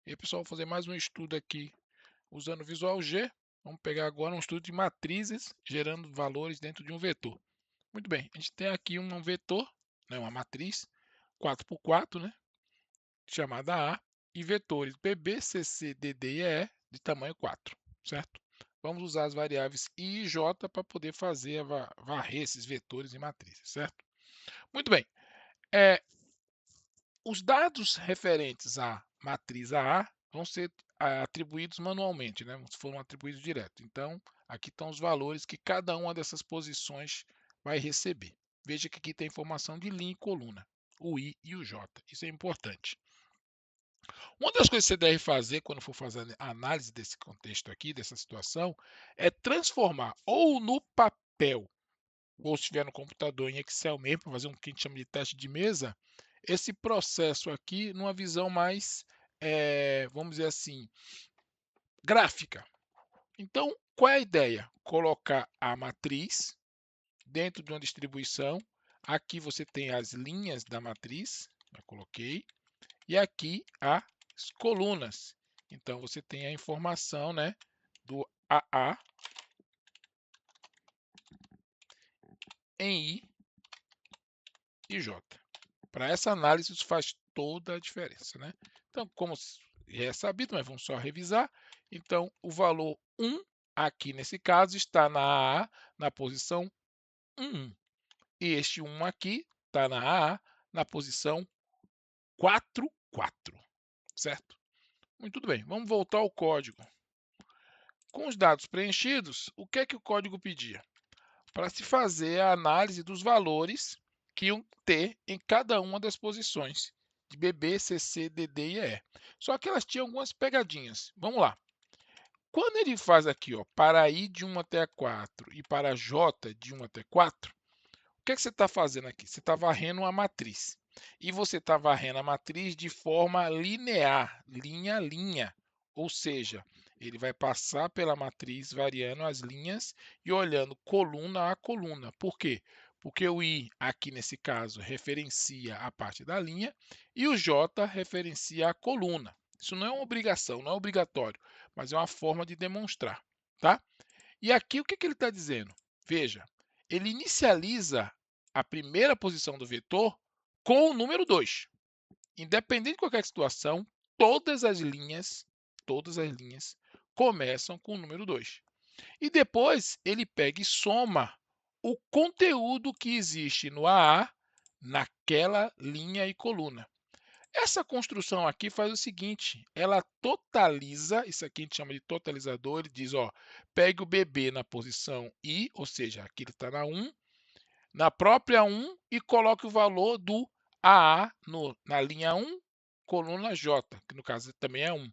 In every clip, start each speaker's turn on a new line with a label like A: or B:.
A: E aí, pessoal, vou fazer mais um estudo aqui usando o Visual G. Vamos pegar agora um estudo de matrizes gerando valores dentro de um vetor. Muito bem, a gente tem aqui um vetor, né, uma matriz 4x4, né, chamada A, e vetores BB, CC, DD e EE de tamanho 4, certo? Vamos usar as variáveis I e J para poder fazer, varrer esses vetores e matrizes, certo? Muito bem, os dados referentes à matriz AA vão ser atribuídos manualmente, né? Foram atribuídos direto. Então, aqui estão os valores que cada uma dessas posições vai receber. Veja que aqui tem informação de linha e coluna, o I e o J. Isso é importante. Uma das coisas que você deve fazer quando for fazer a análise desse contexto aqui, dessa situação, é transformar ou no papel, ou se estiver no computador em Excel mesmo, para fazer um que a gente chama de teste de mesa, esse processo aqui numa visão mais, vamos dizer assim, gráfica. Então, qual é a ideia? Colocar a matriz dentro de uma distribuição. Aqui você tem as linhas da matriz, já coloquei, e aqui as colunas. Então, você tem a informação, né, do AA em I e J. Para essa análise, isso faz toda a diferença, né? Então, como já é sabido, mas vamos só revisar. Então, o valor 1 aqui nesse caso está na AA, na posição 1. E este 1 aqui está na AA, na posição 4, 4, certo? Muito bem, vamos voltar ao código. Com os dados preenchidos, o que é que o código pedia? Para se fazer a análise dos valores que iam ter em cada uma das posições de BB, CC, DD e EE. Só que elas tinham algumas pegadinhas. Vamos lá. Quando ele faz aqui, ó, para I de 1 até 4 e para J de 1 até 4, o que, é que você está fazendo aqui? Você está varrendo uma matriz. E você está varrendo a matriz de forma linear, linha a linha. Ou seja, ele vai passar pela matriz variando as linhas e olhando coluna a coluna. Por quê? Porque o I, aqui nesse caso, referencia a parte da linha e o J referencia a coluna. Isso não é uma obrigação, não é obrigatório, mas é uma forma de demonstrar, tá? E aqui o que ele está dizendo? Veja, ele inicializa a primeira posição do vetor com o número 2. Independente de qualquer situação, todas as linhas começam com o número 2. E depois ele pega e soma o conteúdo que existe no AA naquela linha e coluna. Essa construção aqui faz o seguinte, ela totaliza, isso aqui a gente chama de totalizador, ele diz, ó, pegue o BB na posição I, ou seja, aqui ele está na 1, na própria 1 e coloque o valor do AA na linha 1, coluna J, que no caso também é 1.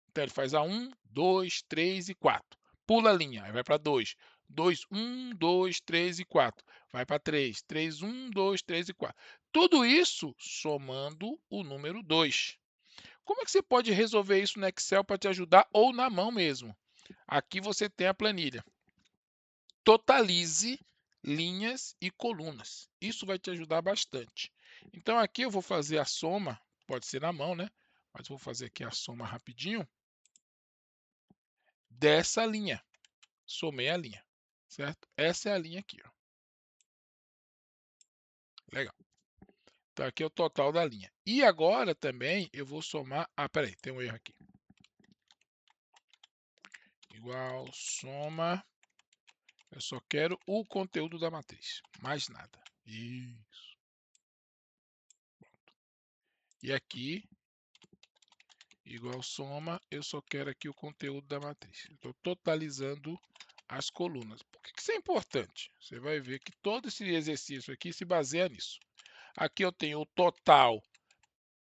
A: Então ele faz a 1, 2, 3 e 4. Pula a linha, aí vai para 2. 2, 1, 2, 3 e 4. Vai para 3. 3, 1, 2, 3 e 4. Tudo isso somando o número 2. Como é que você pode resolver isso no Excel para te ajudar ou na mão mesmo? Aqui você tem a planilha. Totalize linhas e colunas. Isso vai te ajudar bastante. Então aqui eu vou fazer a soma, pode ser na mão, né? Mas vou fazer aqui a soma rapidinho dessa linha. Somei a linha, certo? Essa é a linha aqui, ó. Legal. Então aqui é o total da linha. E agora também eu vou somar. Ah, peraí, tem um erro aqui. Igual soma. Eu só quero o conteúdo da matriz, mais nada. Isso. E aqui, igual soma, eu só quero aqui o conteúdo da matriz. Estou totalizando as colunas. Por que isso é importante? Você vai ver que todo esse exercício aqui se baseia nisso. Aqui eu tenho o total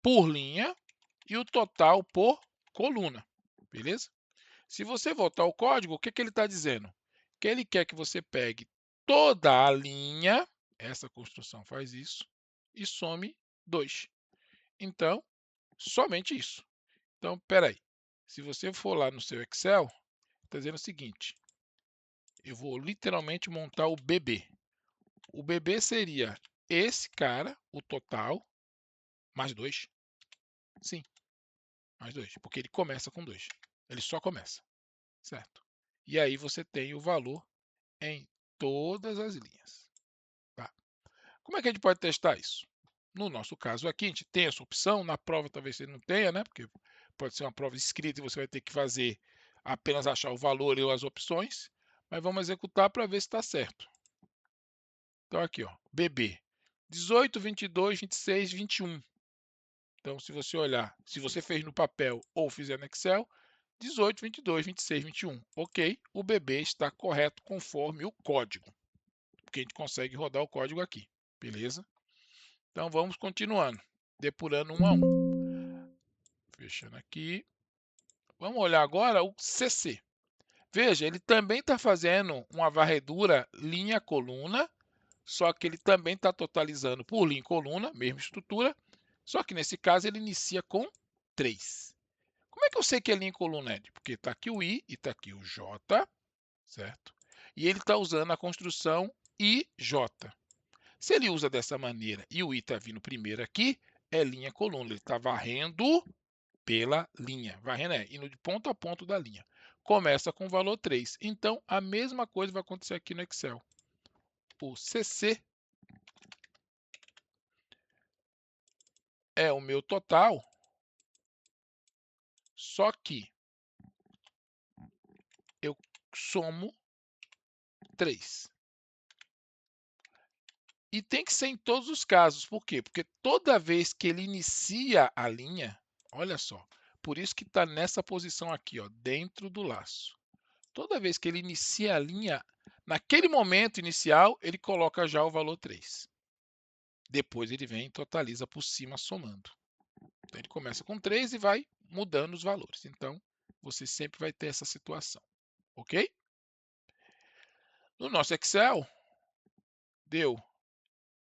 A: por linha e o total por coluna, beleza? Se você voltar ao código, o que ele está dizendo? Que ele quer que você pegue toda a linha, essa construção faz isso, e some 2. Então, somente isso. Então, espera aí. Se você for lá no seu Excel, está dizendo o seguinte, eu vou literalmente montar o BB. O BB seria esse cara, o total, mais 2. Sim. mais 2, porque ele começa com 2. Ele só começa, certo? E aí você tem o valor em todas as linhas. Tá? Como é que a gente pode testar isso? No nosso caso aqui, a gente tem essa opção, na prova talvez você não tenha, né? Porque pode ser uma prova escrita e você vai ter que fazer apenas achar o valor e as opções, mas vamos executar para ver se está certo. Então aqui, ó, BB, 18, 22, 26, 21. Então, se você olhar, se você fez no papel ou fizer no Excel, 18, 22, 26, 21. Ok, o BB está correto conforme o código, porque a gente consegue rodar o código aqui, beleza? Então, vamos continuando, depurando um a um. Fechando aqui. Vamos olhar agora o CC. Veja, ele também está fazendo uma varredura linha-coluna, só que ele também está totalizando por linha e coluna, mesma estrutura, só que nesse caso ele inicia com 3. Como é que eu sei que é linha e coluna, Ed? Porque está aqui o I e está aqui o J, certo? E ele está usando a construção IJ. Se ele usa dessa maneira e o I está vindo primeiro aqui, é linha coluna. Ele está varrendo pela linha. Varrendo é indo de ponto a ponto da linha. Começa com o valor 3. Então, a mesma coisa vai acontecer aqui no Excel. O CC é o meu total, só que eu somo 3. E tem que ser em todos os casos. Por quê? Porque toda vez que ele inicia a linha, olha só, por isso que está nessa posição aqui, ó, dentro do laço. Toda vez que ele inicia a linha, naquele momento inicial, ele coloca já o valor 3. Depois ele vem e totaliza por cima, somando. Então, ele começa com 3 e vai mudando os valores. Então, você sempre vai ter essa situação, ok? No nosso Excel, deu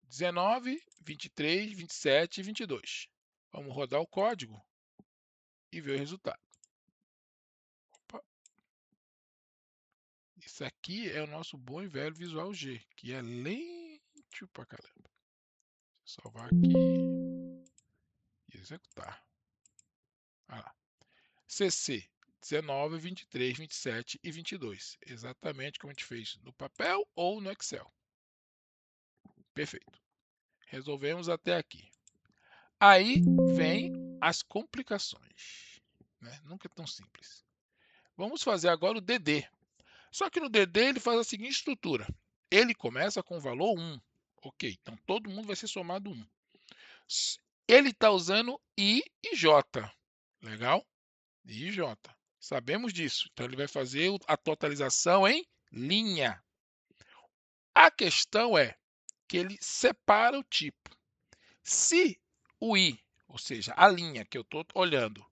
A: 19, 23, 27 e 22. Vamos rodar o código e ver o resultado. Opa. Isso aqui é o nosso bom e velho Visual G, que é lento pra caramba. Salvar aqui e executar. Olha lá. CC 19, 23, 27 e 22. Exatamente como a gente fez no papel ou no Excel. Perfeito. Resolvemos até aqui. Aí vem as complicações. Né? Nunca é tão simples. Vamos fazer agora o DD. Só que no DD ele faz a seguinte estrutura. Ele começa com o valor 1. Ok, então todo mundo vai ser somado 1. Ele está usando I e J. Legal? I e J. Sabemos disso. Então ele vai fazer a totalização em linha. A questão é que ele separa o tipo. Se o I, ou seja, a linha que eu estou olhando,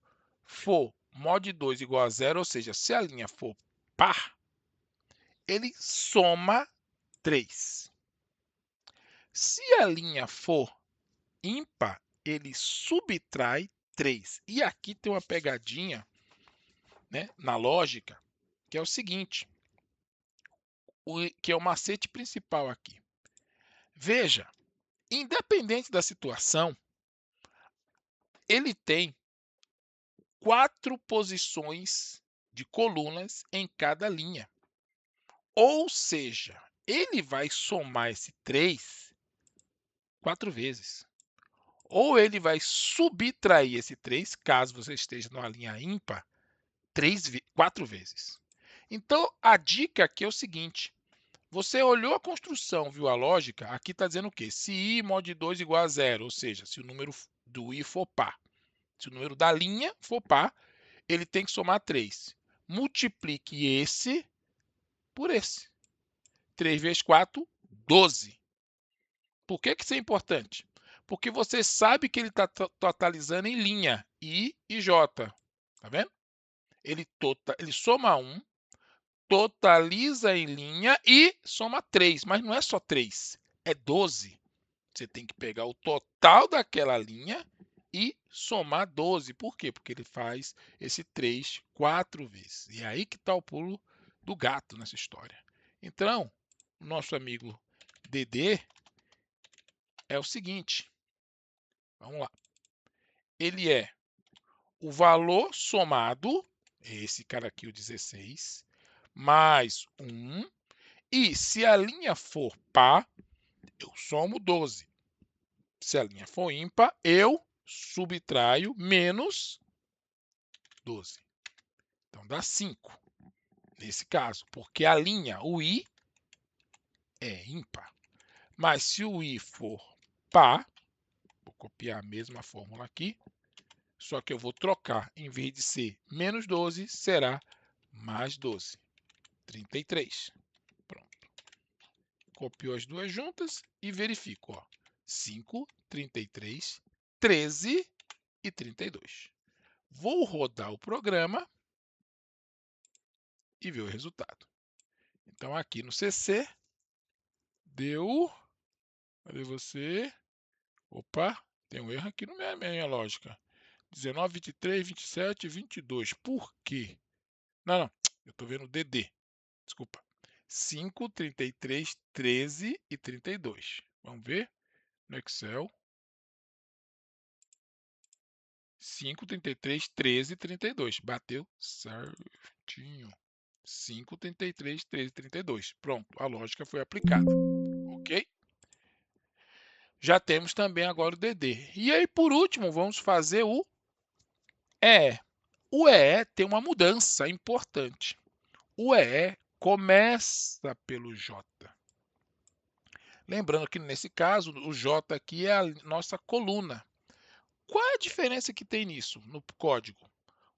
A: for mod 2 igual a 0, ou seja, se a linha for par, ele soma 3. Se a linha for ímpar, ele subtrai 3. E aqui tem uma pegadinha, né, na lógica, que é o seguinte, que é o macete principal aqui. Veja, independente da situação, ele tem 4 posições de colunas em cada linha. Ou seja, ele vai somar esse 3 4 vezes. Ou ele vai subtrair esse 3, caso você esteja numa linha ímpar, 4 vezes. Então, a dica aqui é o seguinte. Você olhou a construção, viu a lógica? Aqui está dizendo o quê? Se I mod 2 igual a 0, ou seja, se o número do I for par. Se o número da linha for par, ele tem que somar 3. Multiplique esse por esse. 3 vezes 4, 12. Por que isso é importante? Porque você sabe que ele está totalizando em linha, I e J. Tá vendo? Ele soma 1, totaliza em linha e soma 3. Mas não é só 3, é 12. Você tem que pegar o total daquela linha e somar 12. Por quê? Porque ele faz esse 3 4 vezes. E é aí que está o pulo do gato nessa história. Então, o nosso amigo DD é o seguinte. Vamos lá. Ele é o valor somado, esse cara aqui, o 16, mais 1, e se a linha for par, eu somo 12. Se a linha for ímpar, eu subtraio menos 12. Então dá 5, nesse caso, porque a linha, o i, é ímpar. Mas se o i for par, vou copiar a mesma fórmula aqui, só que eu vou trocar, em vez de ser menos 12, será mais 12, 33. Pronto. Copio as duas juntas e verifico. Ó. 5, 33, 13 e 32. Vou rodar o programa e ver o resultado. Então, aqui no CC, deu... Cadê você? Opa, tem um erro aqui na minha lógica. 19, 23, 27, 22. Por quê? Não, eu estou vendo DD. Desculpa. 5, 33, 13 e 32. Vamos ver no Excel. 5, 33, 13 e 32. Bateu certinho. 5, 33, 13 e 32. Pronto, a lógica foi aplicada. Ok? Já temos também agora o DD. E aí, por último, vamos fazer o EE. O EE tem uma mudança importante. O EE começa pelo J. Lembrando que nesse caso, o J aqui é a nossa coluna. Qual é a diferença que tem nisso, no código?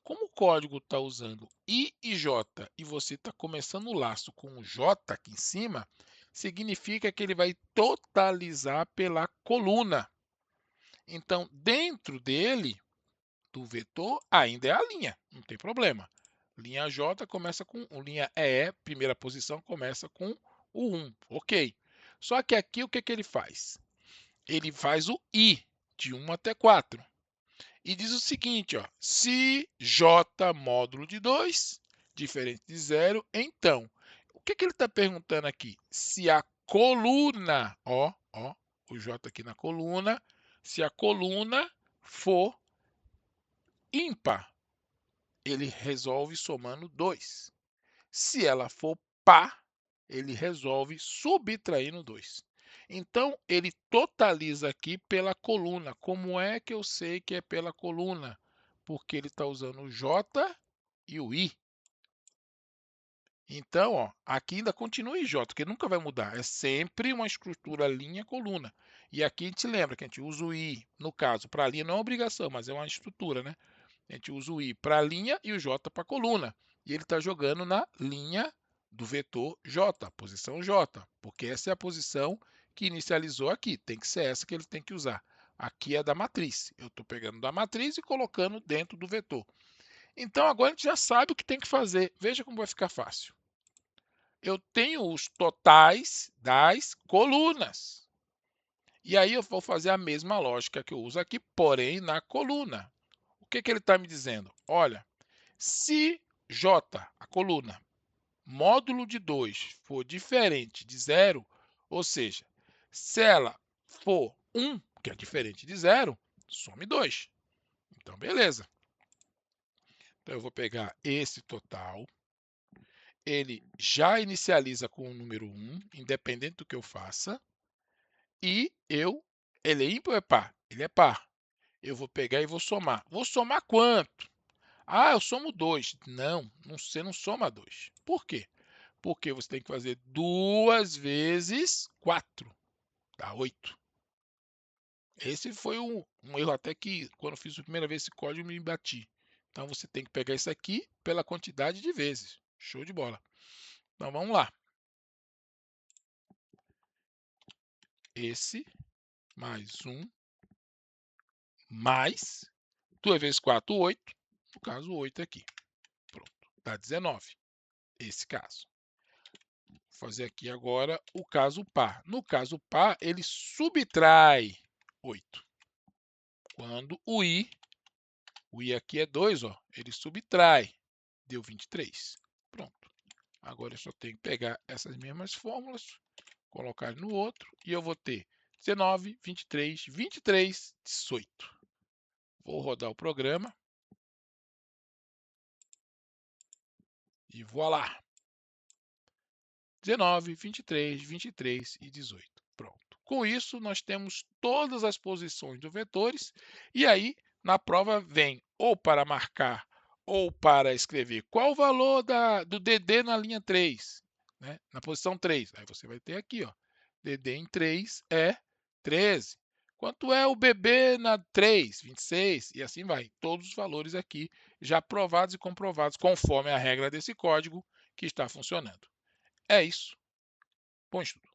A: Como o código está usando I e J e você está começando o laço com o J aqui em cima, significa que ele vai totalizar pela coluna. Então, dentro dele, do vetor, ainda é a linha, não tem problema. Linha J começa com linha EE, primeira posição, começa com o 1, ok. Só que aqui o que ele faz? Ele faz o I, de 1 até 4. E diz o seguinte, ó, se J módulo de 2, diferente de 0, então, o que ele está perguntando aqui? Se a coluna, o J aqui na coluna, se a coluna for ímpar, ele resolve somando 2. Se ela for par, ele resolve subtraindo 2. Então, ele totaliza aqui pela coluna. Como é que eu sei que é pela coluna? Porque ele está usando o J e o I. Então, ó, aqui ainda continua em J, que nunca vai mudar. É sempre uma estrutura linha-coluna. E aqui a gente lembra que a gente usa o I, no caso, para a linha não é obrigação, mas é uma estrutura, né? A gente usa o I para a linha e o J para a coluna. E ele está jogando na linha do vetor J, posição J, porque essa é a posição que inicializou aqui. Tem que ser essa que ele tem que usar. Aqui é da matriz. Eu estou pegando da matriz e colocando dentro do vetor. Então, agora a gente já sabe o que tem que fazer. Veja como vai ficar fácil. Eu tenho os totais das colunas. E aí eu vou fazer a mesma lógica que eu uso aqui, porém na coluna. O que ele está me dizendo? Olha, se J, a coluna, módulo de 2 for diferente de 0, ou seja, se ela for 1, que é diferente de 0, some 2. Então, beleza. Então, eu vou pegar esse total. Ele já inicializa com o número 1, independente do que eu faça. E ele é ímpar ou é par? Ele é par. Eu vou pegar e vou somar. Vou somar quanto? Ah, eu somo 2. Não, você não soma 2. Por quê? Porque você tem que fazer 2 vezes 4, dá 8. Esse foi um erro até que, quando eu fiz a primeira vez esse código, me bati. Então, você tem que pegar isso aqui pela quantidade de vezes. Show de bola. Então, vamos lá. Esse mais 1 mais 2 vezes 4, 8. No caso, 8 aqui. Pronto, dá 19. Esse caso. Vou fazer aqui agora o caso par. No caso par, ele subtrai 8. Quando o i aqui é 2, ó, ele subtrai, deu 23. Pronto. Agora eu só tenho que pegar essas mesmas fórmulas, colocar no outro, e eu vou ter 19, 23, 23, 18. Vou rodar o programa. E voilá! 19, 23, 23 e 18. Pronto. Com isso, nós temos todas as posições dos vetores, e aí, na prova, vem ou para marcar ou para escrever qual o valor do DD na linha 3, né? Na posição 3. Aí você vai ter aqui, ó, DD em 3 é 13. Quanto é o BB na 3? 26, e assim vai. Todos os valores aqui já provados e comprovados conforme a regra desse código que está funcionando. É isso. Bom estudo.